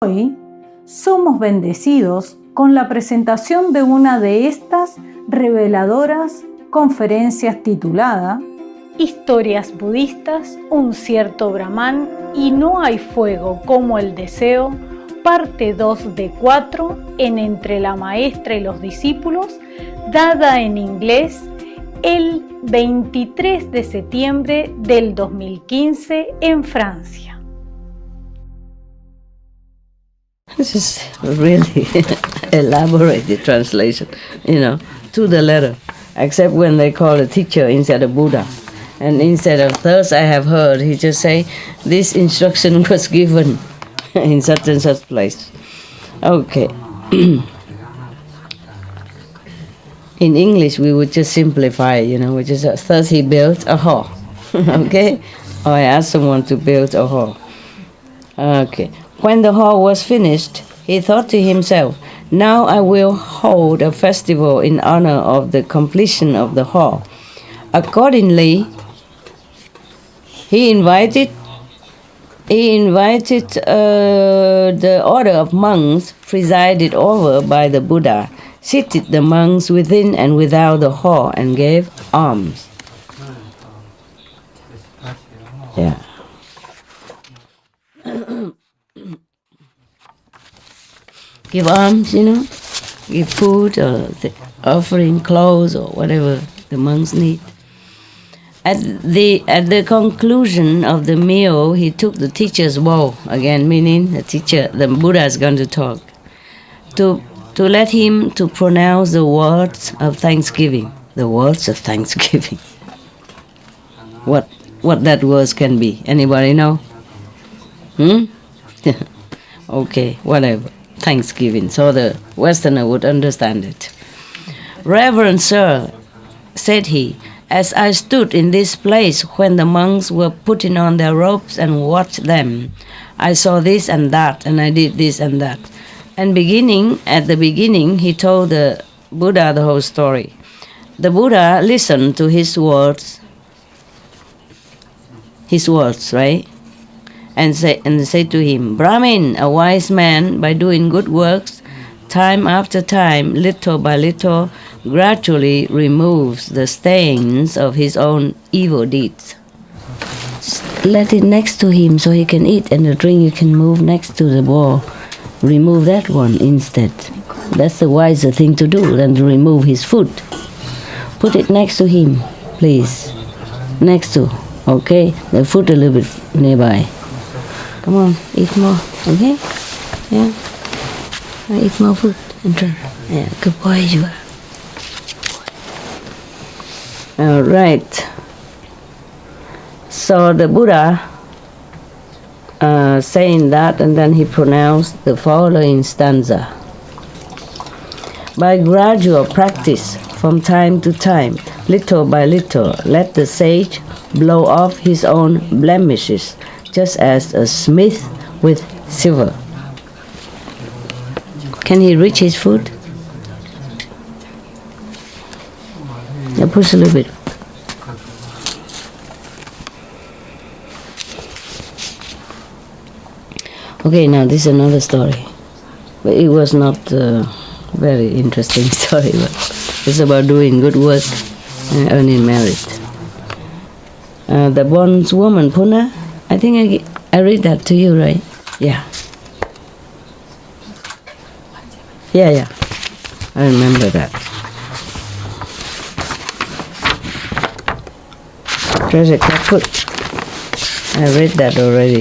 Hoy somos bendecidos con la presentación de una de estas reveladoras conferencias titulada Historias budistas, un cierto Brahman y no hay fuego como el deseo, parte 2 de 4 en Entre la maestra y los discípulos, dada en inglés el 23 de septiembre del 2015 en Francia. This is really elaborated translation, to the letter, except when they call a teacher instead of Buddha. And instead of thus I have heard, he just say, this instruction was given in such and such place. Okay. In English, we would just simplify, which is, thus he built a hall. Okay? Or I asked someone to build a hall. Okay. When the hall was finished, he thought to himself, now I will hold a festival in honor of the completion of the hall. Accordingly, he invited the order of monks presided over by the Buddha, seated the monks within and without the hall, and gave alms. Yeah. Give alms, give food or offering clothes or whatever the monks need. At the conclusion of the meal, he took the teacher's bowl, again meaning the Buddha is going to talk, to let him to pronounce the words of thanksgiving. The words of thanksgiving. What that words can be? Anybody know? Okay, whatever. Thanksgiving, so the Westerner would understand it. Reverend Sir, said he, as I stood in this place when the monks were putting on their robes and watched them, I saw this and that, and I did this and that. And at the beginning, he told the Buddha the whole story. The Buddha listened to his words, right? And say to him, Brahmin, a wise man, by doing good works, time after time, little by little, gradually removes the stains of his own evil deeds. Just let it next to him so he can eat, and the drink you can move next to the wall. Remove that one instead. That's the wiser thing to do than to remove his food. Put it next to him, please. Next to, okay? The food a little bit nearby. Come on, eat more, okay? Yeah. Eat more food and drink. Yeah, good boy you are. All right. So the Buddha saying that, and then he pronounced the following stanza. By gradual practice, from time to time, little by little, let the sage blow off his own blemishes, just as a smith with silver. Can he reach his food? Yeah, push a little bit. Okay, now this is another story. But it was not a very interesting story, but it's about doing good work and earning merit. The bondswoman Puna, I think I read that to you, right? Yeah. Yeah. I remember that. Treasure kaput. I read that already.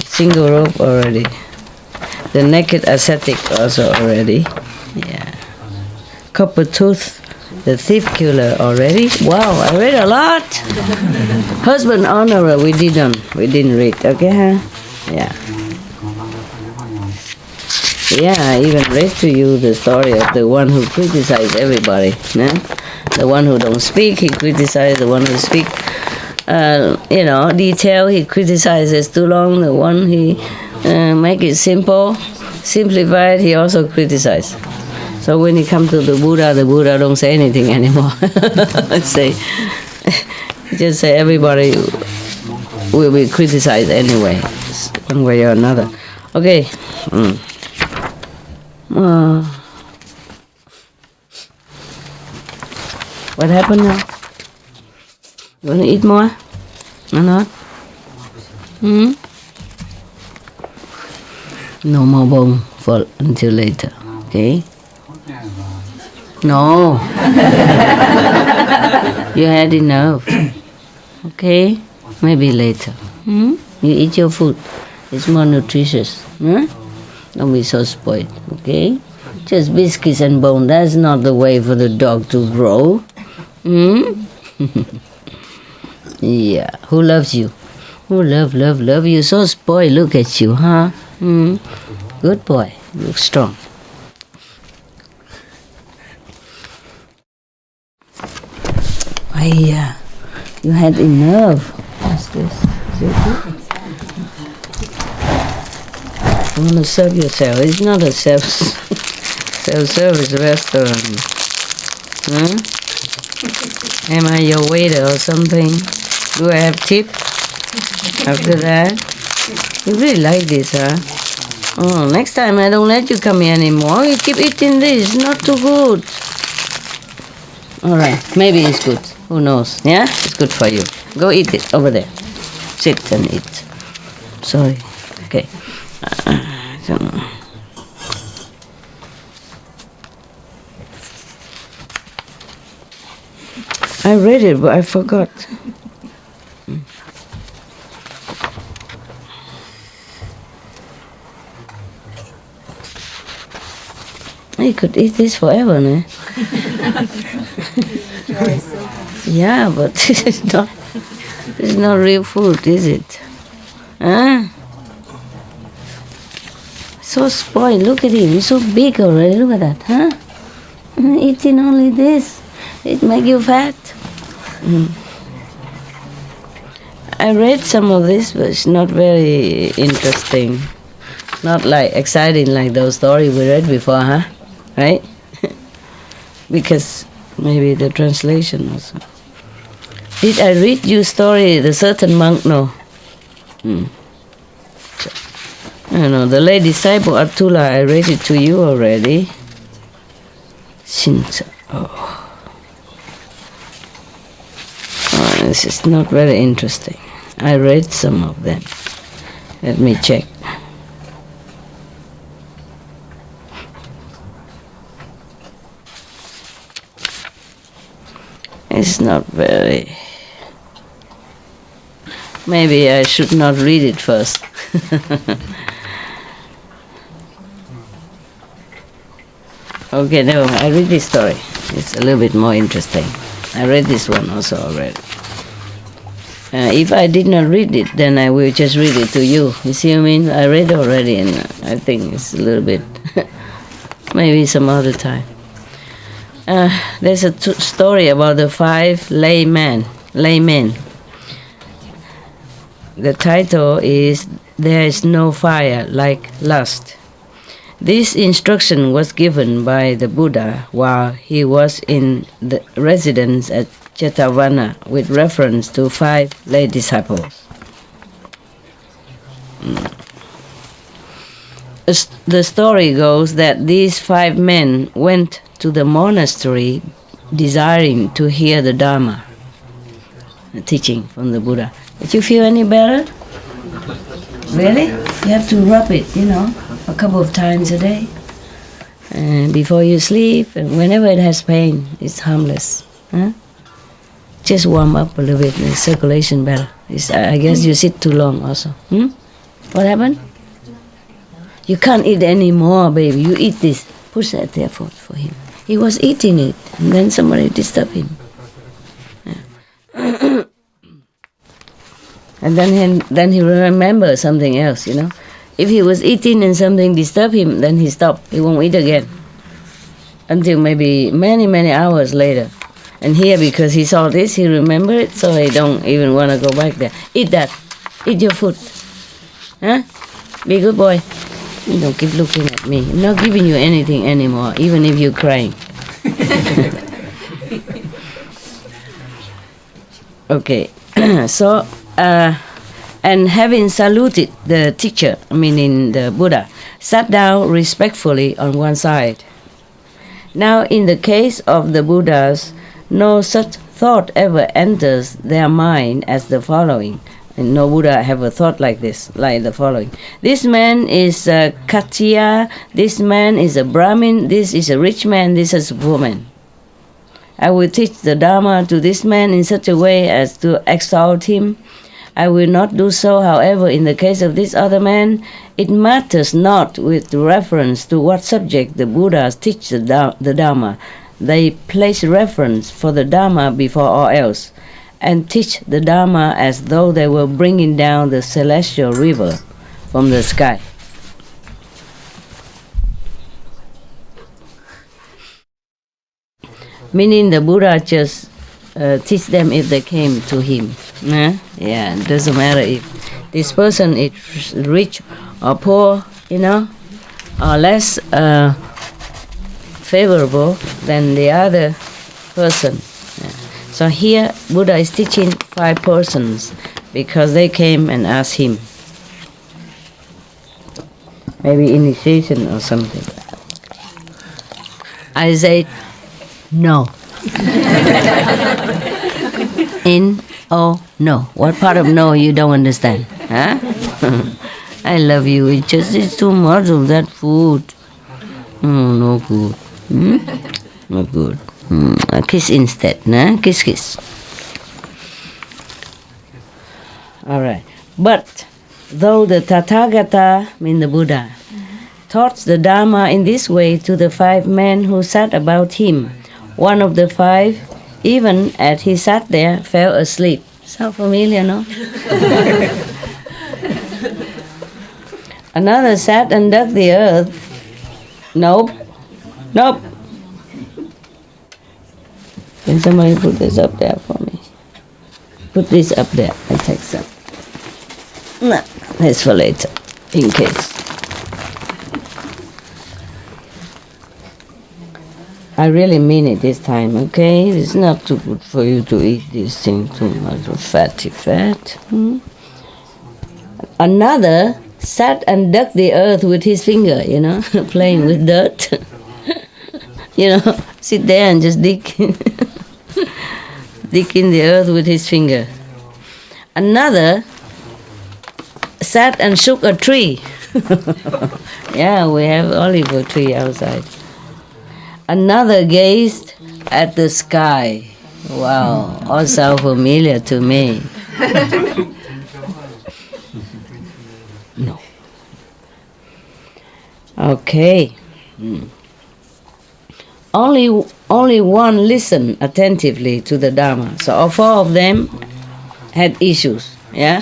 Single rope already. The naked ascetic also already. Yeah. Copper tooth. The thief killer already. Wow, I read a lot. Husband honorer we didn't read. Okay, huh? Yeah. Yeah, I even read to you the story of the one who criticized everybody. Yeah? The one who don't speak, he criticizes. The one who speak, detail, he criticizes too long. The one he make it simplified, he also criticizes. So when he come to the Buddha don't say anything anymore. Just say everybody will be criticized anyway, one way or another. Okay. What happened now? You want to eat more or not? No more bone for until later. Okay? No. You had enough. Okay? Maybe later. You eat your food. It's more nutritious. Don't be so spoiled. Okay? Just biscuits and bone. That's not the way for the dog to grow. Yeah. Who loves you? Who love you? So spoiled. Look at you, huh? Good boy. You look strong. Yeah. You had enough. What's this? Is it good? You want to serve yourself. It's not a self-service restaurant. Am I your waiter or something? Do I have tip after that? You really like this, huh? Oh, next time I don't let you come here anymore. You keep eating this. Not too good. All right, maybe it's good. Who knows? Yeah, it's good for you. Go eat it over there. Sit and eat. Sorry. Okay. I don't know. I read it, but I forgot. You could eat this forever, no? Yeah, but this is not real food, is it? Huh? So spoiled. Look at him. He's so big already. Look at that, huh? Eating only this. It make you fat. I read some of this, but it's not very interesting. Not like exciting like those stories we read before, huh? Right? Because maybe the translation also. Did I read you story, The Certain Monk? No. I don't know. The lay disciple Atula, I read it to you already. Shinsa. Oh, this is not very interesting. I read some of them. Let me check. It's not very... Maybe I should not read it first. Okay, no, I read this story. It's a little bit more interesting. I read this one also already. If I did not read it, then I will just read it to you. You see what I mean? I read already, and I think it's a little bit... maybe some other time. There's a story about the 5 laymen. The title is There is no fire like lust. This instruction was given by the Buddha while he was in the residence at Jetavana with reference to 5 lay disciples. The story goes that these 5 men went to the monastery desiring to hear the Dharma, the teaching from the Buddha. Did you feel any better? Really? You have to rub it, a couple of times a day. And before you sleep, and whenever it has pain, it's harmless. Huh? Just warm up a little bit, the circulation better. I guess you sit too long also. What happened? You can't eat anymore, baby. You eat this. Push that there for him. He was eating it, and then somebody disturbed him. Yeah. And then he remembers something else, If he was eating and something disturbed him, then he stopped. He won't eat again. Until maybe many, many hours later. And here, because he saw this, he remembered it, so he don't even want to go back there. Eat that. Eat your food. Huh? Be a good boy. You don't keep looking at me. I'm not giving you anything anymore, even if you're crying. Okay. So, and having saluted the teacher, meaning the Buddha, sat down respectfully on one side. Now, in the case of the Buddhas, no such thought ever enters their mind as the following. And no Buddha have a thought like this, like the following. This man is a Khattiya, this man is a Brahmin, this is a rich man, this is a woman. I will teach the Dharma to this man in such a way as to exalt him. I will not do so, however, in the case of this other man. It matters not with reference to what subject the Buddhas teach the Dharma. They place reference for the Dharma before all else, and teach the Dharma as though they were bringing down the celestial river from the sky. Meaning the Buddha just teach them if they came to him. Yeah, it doesn't matter if this person is rich or poor, or less favorable than the other person. Yeah. So here Buddha is teaching 5 persons because they came and asked him. Maybe initiation or something. I said no. No. What part of no you don't understand? Huh? I love you. It's just it's too much of that food. No good. No good. A kiss instead. Nah? Kiss. All right. But though the Tathagata, mean the Buddha, taught the Dharma in this way to the 5 men who sat about him, one of the 5, even as he sat there, fell asleep. Sound familiar, no? Another sat and dug the earth. Nope. Can somebody put this up there for me? Put this up there. I take some. No, that's for later, in case. I really mean it this time, okay? It's not too good for you to eat this thing too much of fatty fat. Another sat and dug the earth with his finger, playing with dirt. Sit there and just dig. Dig in the earth with his finger. Another sat and shook a tree. Yeah, we have olive tree outside. Another gazed at the sky. Wow, all sound familiar to me. No. Okay. Only one listened attentively to the Dharma. So all 4 of them had issues. Yeah?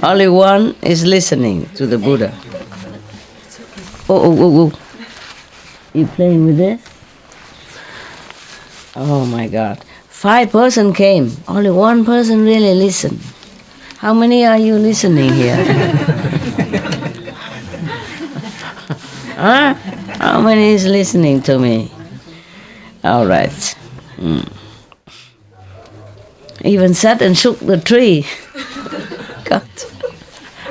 Only one is listening to the Buddha. Oh. You playing with this? Oh my God. 5 persons came. Only one person really listened. How many are you listening here? Huh? How many is listening to me? All right. Even sat and shook the tree. God.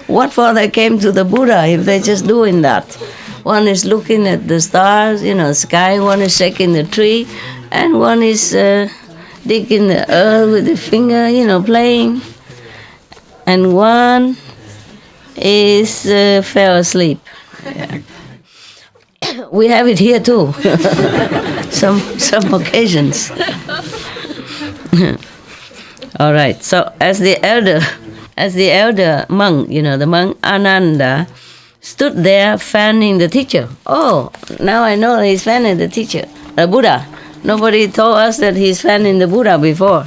What for they came to the Buddha if they're just doing that? One is looking at the stars, sky, one is shaking the tree, and one is digging the earth with the finger, playing. And one is fell asleep. Yeah. We have it here too. some occasions. All right. So as the elder monk, the monk Ananda, stood there fanning the teacher. Oh, now I know he's fanning the teacher, the Buddha. Nobody told us that he's fanning the Buddha before.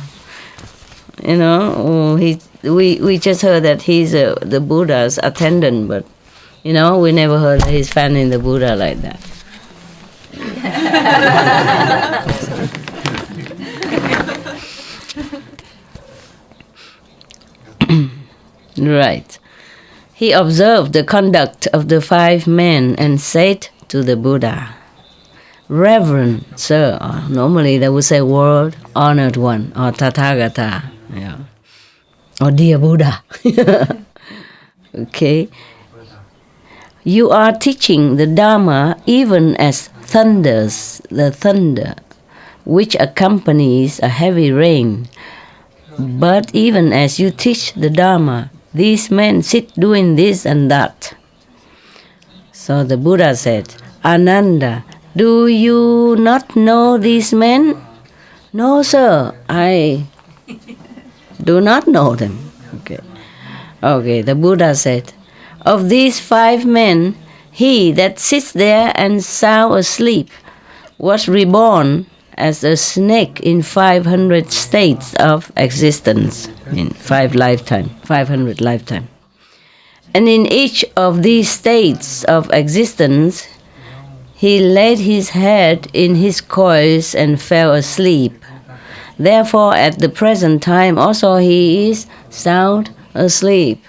We just heard that he's the Buddha's attendant, but we never heard that he's fanning the Buddha like that. Right. He observed the conduct of the 5 men and said to the Buddha, Reverend Sir, normally they would say world honored one, or Tathagata. Yeah. or dear Buddha. Okay. You are teaching the Dharma even as thunders, the thunder, which accompanies a heavy rain. But even as you teach the Dharma, these men sit doing this and that. So the Buddha said, Ananda, do you not know these men? No, sir, I do not know them. Okay, the Buddha said, of these 5 men, he that sits there and sound asleep was reborn as a snake in 500 states of existence, in 500 lifetimes. And in each of these states of existence, he laid his head in his coils and fell asleep. Therefore, at the present time also he is sound asleep.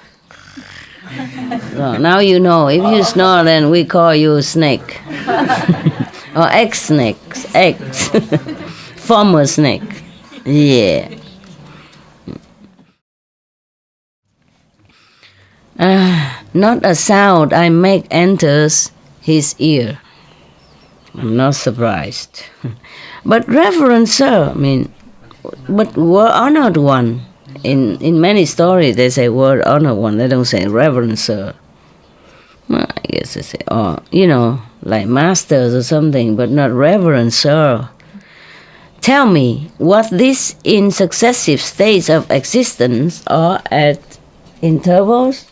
So now you know, if you snore, then we call you snake. Or ex-snake, ex. Former snake. Yeah. Not a sound I make enters his ear. I'm not surprised. But Reverend Sir, but were honored one. In many stories they say word honored one. They don't say Reverend Sir. Well, I guess they say, like masters or something, but not Reverend Sir. Tell me what this in successive states of existence or at intervals?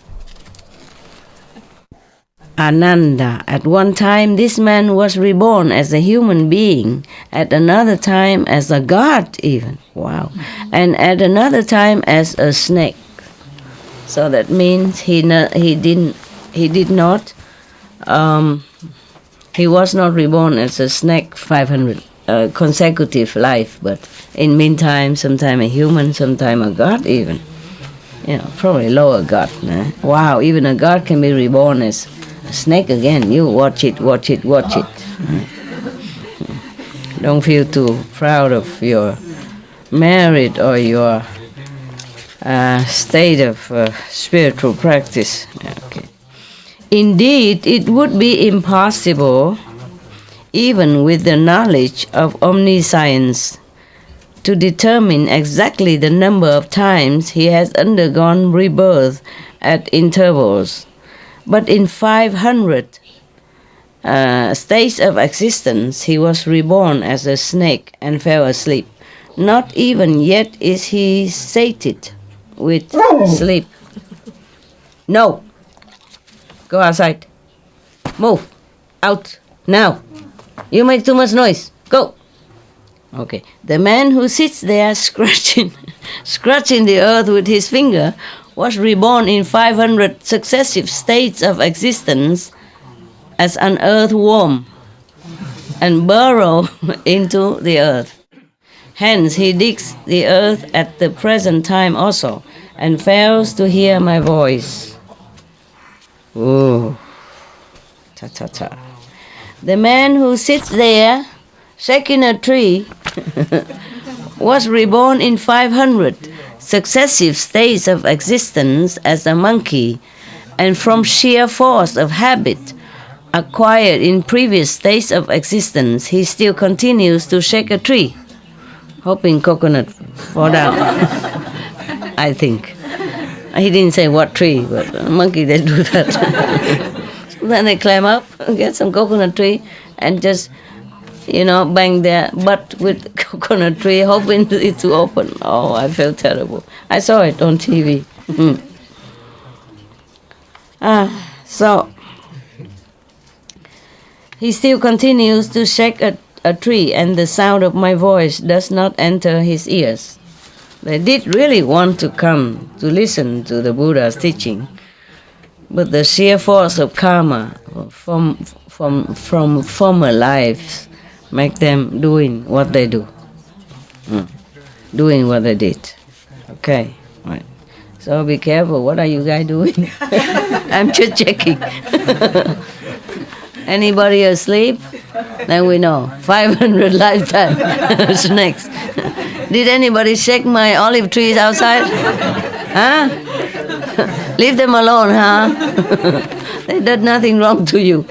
Ananda, at one time this man was reborn as a human being, at another time as a god even, wow, and at another time as a snake. So that means he was not reborn as a snake 500 consecutive life, but in meantime, sometime a human, sometime a god even. Probably lower god. Nah? Wow, even a god can be reborn as a snake again. You watch it. Don't feel too proud of your merit or your state of spiritual practice. Okay. Indeed, it would be impossible, even with the knowledge of omniscience, to determine exactly the number of times he has undergone rebirth at intervals. But in 500 states of existence, he was reborn as a snake and fell asleep. Not even yet is he sated with sleep. No. Go outside. Move. Out. Now. You make too much noise. Go. Okay. The man who sits there scratching the earth with his finger was reborn in 500 successive states of existence as an earthworm and burrow into the earth. Hence he digs the earth at the present time also and fails to hear my voice. Ooh. Ta-ta-ta. The man who sits there shaking a tree was reborn in 500 successive states of existence as a monkey, and from sheer force of habit acquired in previous states of existence, he still continues to shake a tree, hoping coconut fall down. I think. He didn't say what tree, but a monkey, they do that. So then they climb up, get some coconut tree, and just bang their butt with coconut tree, hoping it to open. Oh, I felt terrible. I saw it on TV. So he still continues to shake a tree, and the sound of my voice does not enter his ears. They did really want to come to listen to the Buddha's teaching, but the sheer force of karma from former lives make them doing what they do, doing what they did. Okay, right. So be careful. What are you guys doing? I'm just checking. Anybody asleep? Then we know. 500 lifetime snakes. Did anybody shake my olive trees outside? Huh? Leave them alone, huh? They did nothing wrong to you.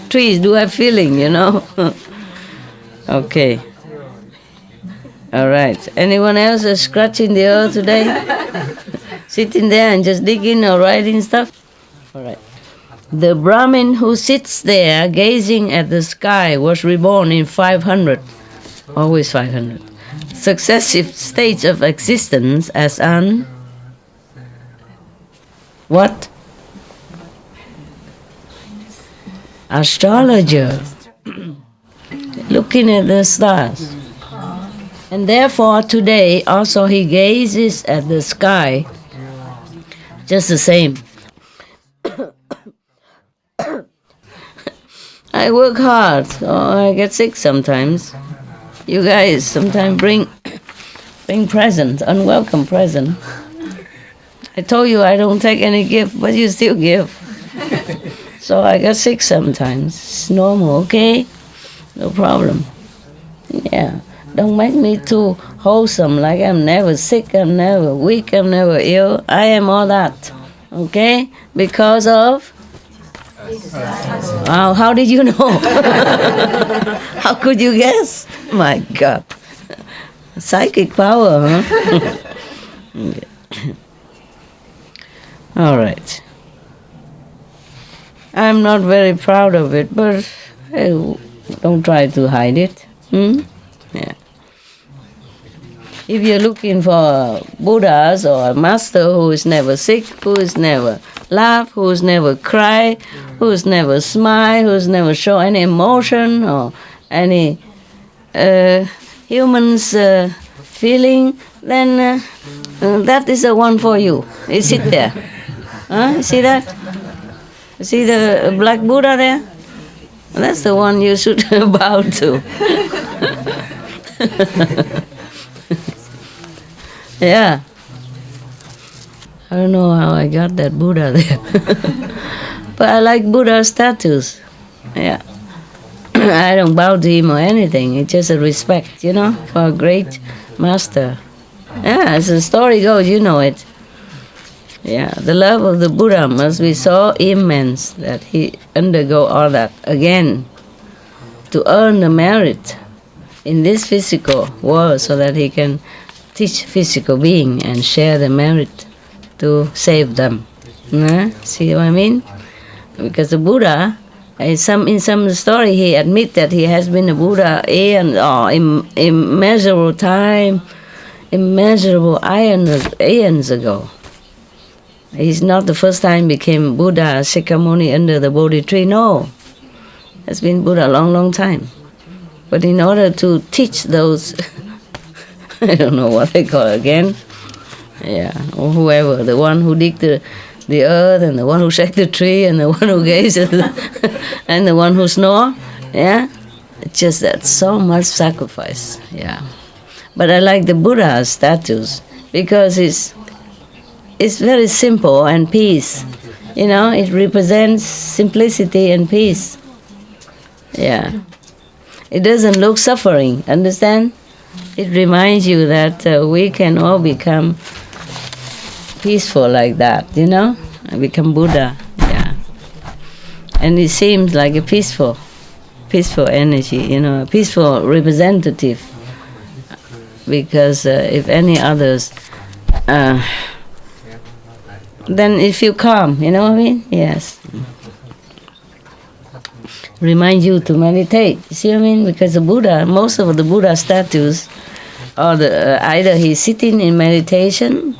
Trees do have feeling, you know. Okay. All right. Anyone else is scratching the earth today? Sitting there and just digging or writing stuff? All right. The Brahmin who sits there gazing at the sky was reborn in 500, always 500, successive states of existence as an what? Astrologer. Looking at the stars. And therefore today also he gazes at the sky just the same. I work hard, so I get sick sometimes. You guys sometimes bring presents, unwelcome present. I told you I don't take any gift, but you still give. So I get sick sometimes. It's normal, okay? No problem. Yeah. Don't make me too wholesome, like I'm never sick, I'm never weak, I'm never ill. I am all that, okay? Because of? Wow, how did you know? How could you guess? My God. Psychic power, huh? Okay. All right. I'm not very proud of it, but I don't try to hide it. Yeah. If you're looking for Buddhas or a master who is never sick, who is never laugh, who is never cry, who is never smile, who is never show any emotion or any human's feeling, then that is the one for you. You sit there. You see that? You see the black Buddha there? That's the one you should bow to. Yeah. I don't know how I got that Buddha there. But I like Buddha statues. Yeah. I don't bow to him or anything. It's just a respect, you know, for a great master. Yeah, as the story goes, you know it. Yeah, the love of the Buddha must be so immense that he undergo all that again to earn the merit in this physical world so that he can teach physical being and share the merit to save them. See what I mean? Because the Buddha, in some story, he admits that he has been a Buddha immeasurable time, immeasurable aeons ago. He's not the first time became Buddha, Shakyamuni under the Bodhi tree. No, has been Buddha a long, long time. But in order to teach those, I don't know what they call it again, yeah, or whoever, the one who dig the earth and the one who shake the tree and the one who gaze at and the one who snore, yeah, it's just that so much sacrifice, yeah. But I like the Buddha statues because it's very simple and peace, you know, it represents simplicity and peace, yeah. It doesn't look suffering, understand? It reminds you that we can all become peaceful like that, you know? And become Buddha, yeah. And it seems like a peaceful energy, you know, a peaceful representative. Because if any others, then it feel calm, you know what I mean? Yes. Remind you to meditate. You see what I mean? Because the Buddha, most of the Buddha statues, or either he's sitting in meditation,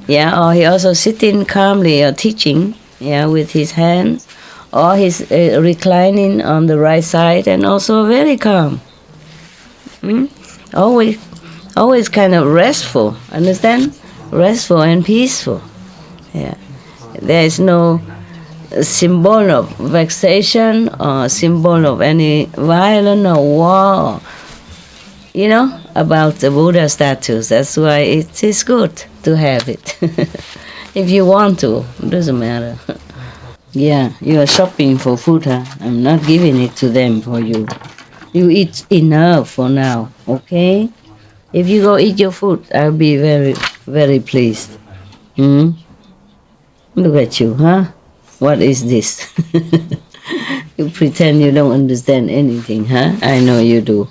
yeah, or he also sitting calmly or teaching, yeah, with his hands, or he's reclining on the right side and also very calm. Always kind of restful. Understand? Restful and peaceful. Yeah. There is no symbol of vexation or symbol of any violence or war, you know, about the Buddha statues. That's why it is good to have it. If you want to, it doesn't matter. Yeah, you are shopping for food, huh? I'm not giving it to them for you. You eat enough for now, okay? If you go eat your food, I'll be very, very pleased. Hmm? Look at you, huh? What is this? You pretend you don't understand anything, huh? I know you do.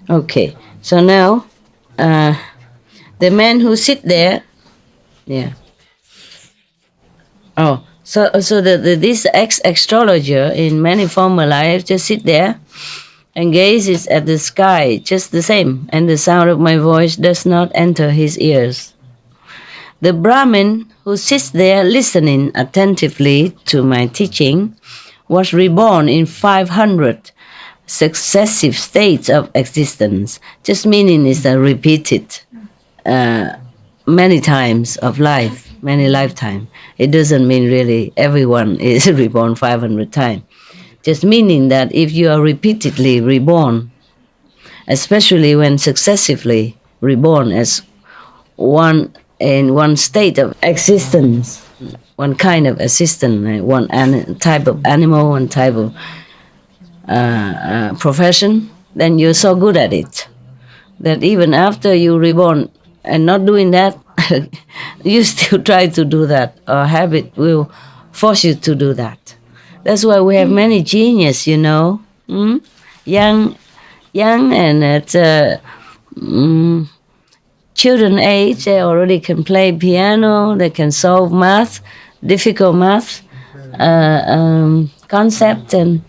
Okay, so now the man who sit there, yeah. Oh, so this ex-astrologer in many former lives just sit there and gazes at the sky just the same, and the sound of my voice does not enter his ears. The Brahmin who sits there listening attentively to my teaching was reborn in 500 successive states of existence. Just meaning is repeated many times of life, many lifetime. It doesn't mean really everyone is reborn 500 times. Just meaning that if you are repeatedly reborn, especially when successively reborn as one in one state of existence, one kind of existence, one type of animal, one type of profession, then you're so good at it that even after you reborn and not doing that, you still try to do that, or habit will force you to do that. That's why we have many genius, you know, young and at children age, they already can play piano, they can solve math, difficult math concept, and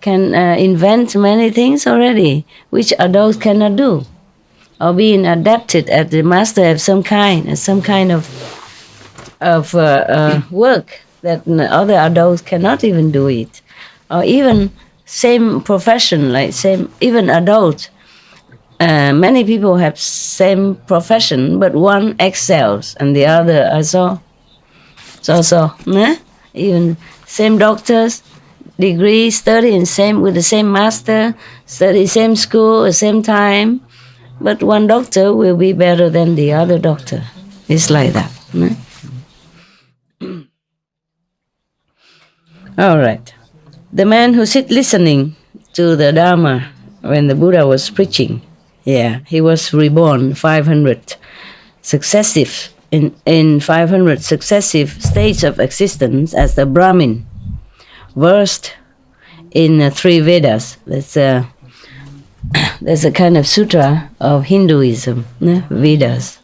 can invent many things already, which adults cannot do, or being adapted at the master have some kind of work that other adults cannot even do it, or even same profession, like same even adult. Many people have same profession, but one excels and the other also. Even same doctors, degree, study in same with the same master, study same school, same time, but one doctor will be better than the other doctor. It's like that. All right. The man who sit listening to the Dharma when the Buddha was preaching, he was reborn 500 successive in 500 successive states of existence as the Brahmin, versed in 3 Vedas. There's a kind of sutra of Hinduism, Vedas,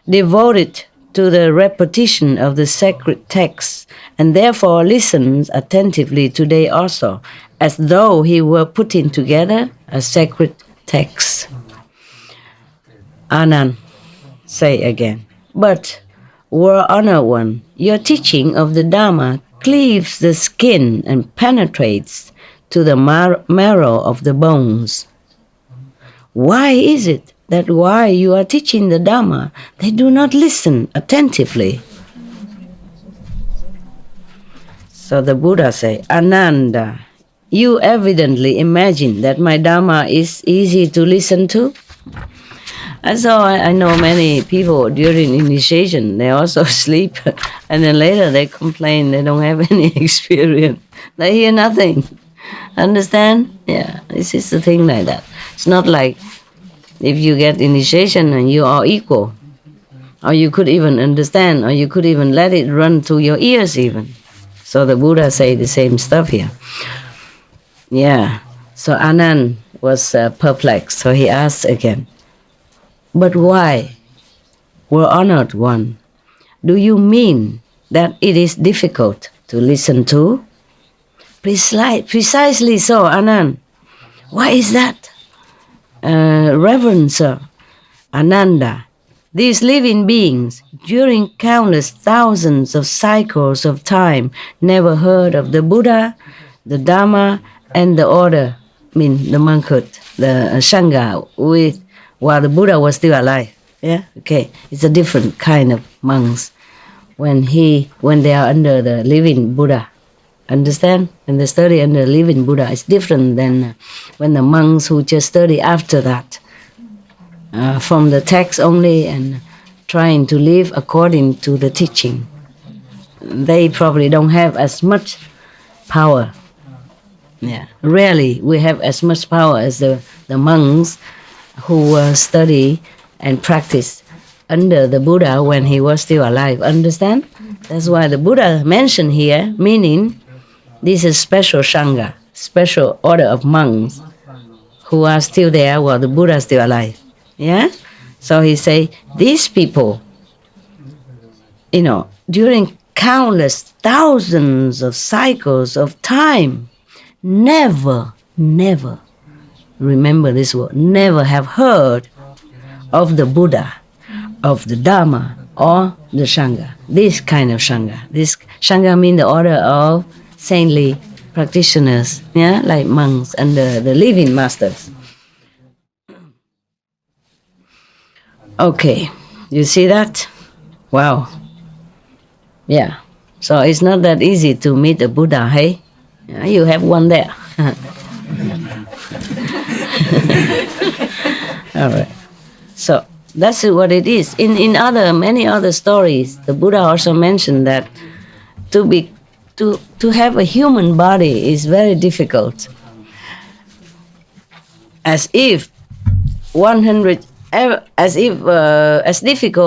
devoted to the repetition of the sacred texts, and therefore listens attentively today also, as though he were putting together a sacred text. Anand, say again. But, World Honored One, your teaching of the Dharma cleaves the skin and penetrates to the marrow of the bones. Why is it that while you are teaching the Dharma, they do not listen attentively? So the Buddha say, Ananda, you evidently imagine that my Dharma is easy to listen to. And so I know many people during initiation, they also sleep, and then later they complain they don't have any experience. They hear nothing. Understand? Yeah, this is the thing like that. It's not like if you get initiation and you are equal, or you could even understand, or you could even let it run through your ears even. So the Buddha say the same stuff here. Yeah, so Anand was perplexed, so he asked again, but why, World Honored One, do you mean that it is difficult to listen to? Precisely so, Anand. Why is that? Reverend Sir Ananda, these living beings, during countless thousands of cycles of time, never heard of the Buddha, the Dharma, and the order, the monkhood, the Sangha, while the Buddha was still alive. Yeah, okay. It's a different kind of monks when they are under the living Buddha. Understand? When they study under the living Buddha, it's different than when the monks who just study after that, from the text only and trying to live according to the teaching. They probably don't have as much power. Yeah, rarely we have as much power as the monks who study and practice under the Buddha when he was still alive. Understand? That's why the Buddha mentioned here, meaning this is special Sangha, special order of monks who are still there while the Buddha is still alive. Yeah? So he say, these people, during countless thousands of cycles of time, never, remember this word, never have heard of the Buddha, of the Dharma, or the Sangha. This kind of Sangha. This Sangha means the order of saintly practitioners, yeah, like monks and the living masters. Okay, you see that? Wow. Yeah. So it's not that easy to meet a Buddha, hey? Yeah, you have one there. All right. So that's what it is. In many other stories, the Buddha also mentioned that to have a human body is very difficult. As difficult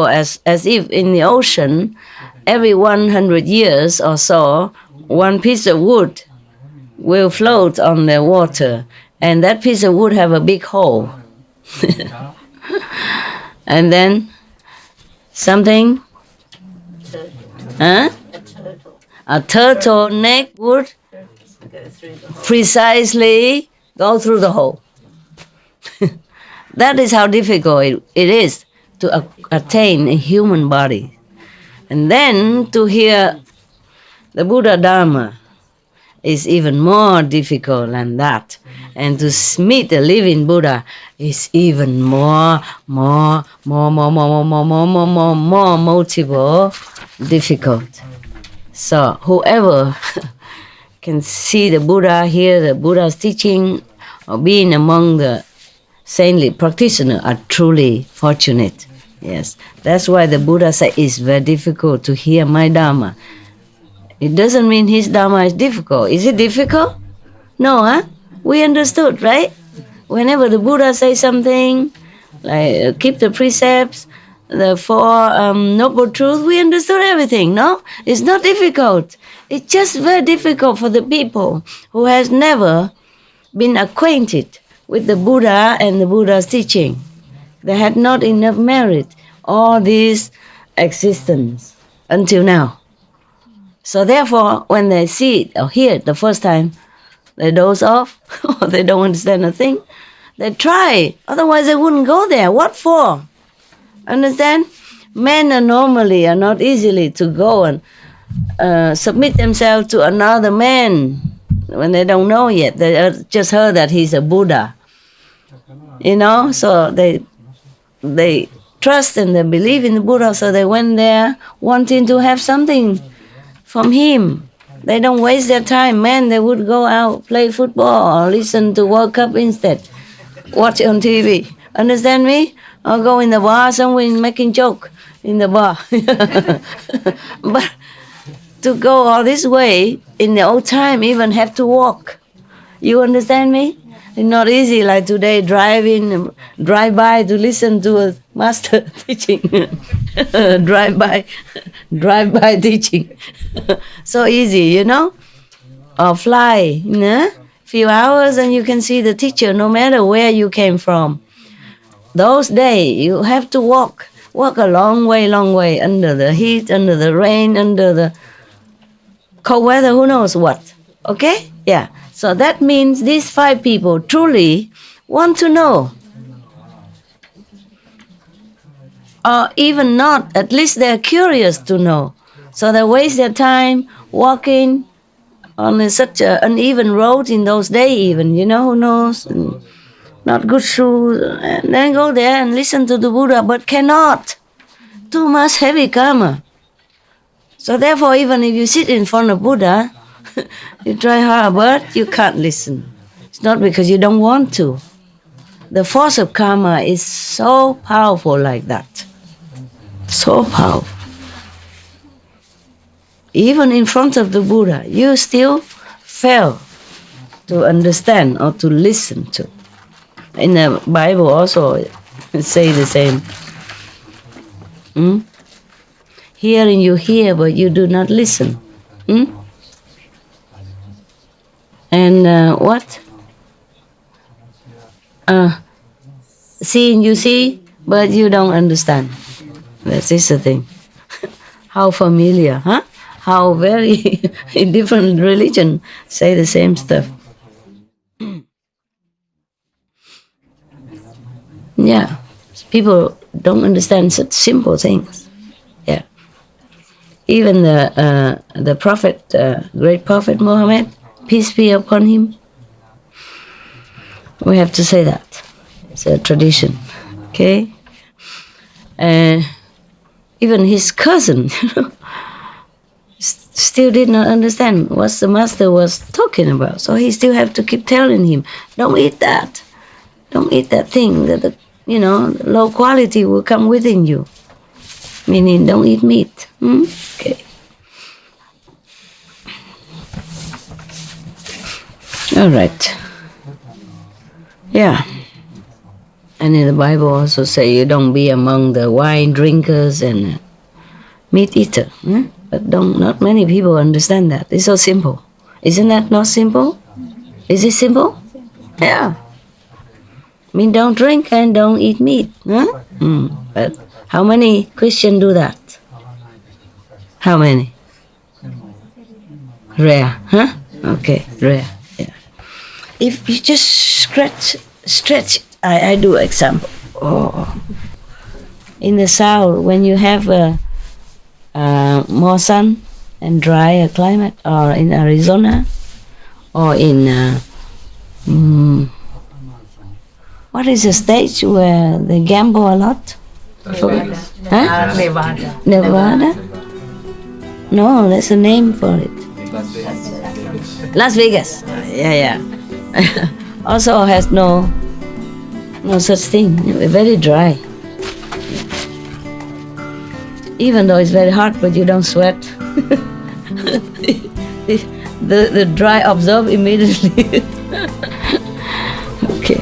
as if in the ocean, every 100 years or so, one piece of wood will float on the water, and that piece of wood have a big hole. And then something, a turtleneck would precisely go through the hole. That is how difficult it is to attain a human body. And then to hear the Buddha Dharma is even more difficult than that. And to meet the living Buddha is even more multiple difficult. So whoever can see the Buddha, hear the Buddha's teaching, or being among the saintly practitioners are truly fortunate. Yes, that's why the Buddha said it's very difficult to hear my Dharma. It doesn't mean his Dharma is difficult. Is it difficult? No, huh? We understood, right? Whenever the Buddha says something, like keep the precepts, the four noble truths, we understood everything, no? It's not difficult. It's just very difficult for the people who has never been acquainted with the Buddha and the Buddha's teaching. They had not enough merit, all this existence until now. So therefore, when they see it or hear it the first time, they doze off, or they don't understand a thing. They try, otherwise they wouldn't go there. What for? Understand? Men are normally not easily to go and submit themselves to another man when they don't know yet. They just heard that he's a Buddha. So they trust and they believe in the Buddha, so they went there wanting to have something from him. They don't waste their time. Men, they would go out, play football, or listen to World Cup instead. Watch on TV. Understand me? Or go in the bar somewhere making joke in the bar. But to go all this way, in the old time, even have to walk. You understand me? It's not easy like today, drive by to listen to a master teaching. drive by teaching. So easy, Or fly, few hours and you can see the teacher no matter where you came from. Those days, you have to walk a long way, under the heat, under the rain, under the cold weather, who knows what. Okay? Yeah. So that means these 5 people truly want to know. Or even not, at least they're curious to know. So they waste their time walking on such an uneven road in those days even, who knows? Not good shoes. And then go there and listen to the Buddha, but cannot. Too much heavy karma. So therefore, even if you sit in front of Buddha, you try hard, but you can't listen. It's not because you don't want to. The force of karma is so powerful like that. So powerful. Even in front of the Buddha, you still fail to understand or to listen to. In the Bible also, it say the same. Hearing you hear, but you do not listen. And what? Seeing you see, but you don't understand. That is the thing. How familiar, huh? How very in different religion say the same stuff. Yeah, people don't understand such simple things. Yeah, even the prophet, great prophet Muhammad, peace be upon him. We have to say that. It's a tradition. Okay. Even his cousin, still did not understand what the master was talking about. So he still have to keep telling him, "Don't eat that. Don't eat that thing. That low quality will come within you." Meaning, don't eat meat. Okay. All right. Yeah. And in the Bible also say you don't be among the wine drinkers and meat eater. But not many people understand that. It's so simple. Isn't that not simple? Is it simple? Yeah. I mean, don't drink and don't eat meat. But how many Christians do that? How many? Rare, huh? Okay, rare. Yeah. If you just stretch. I do example. In the south, when you have more sun and drier climate, or in Arizona, or in what is the state where they gamble a lot? Nevada. Huh? Nevada. Nevada? No, there's a name for it. Las Vegas. Yeah. Also has no such thing. Very dry. Even though it's very hot, but you don't sweat. the dry absorb immediately. Okay.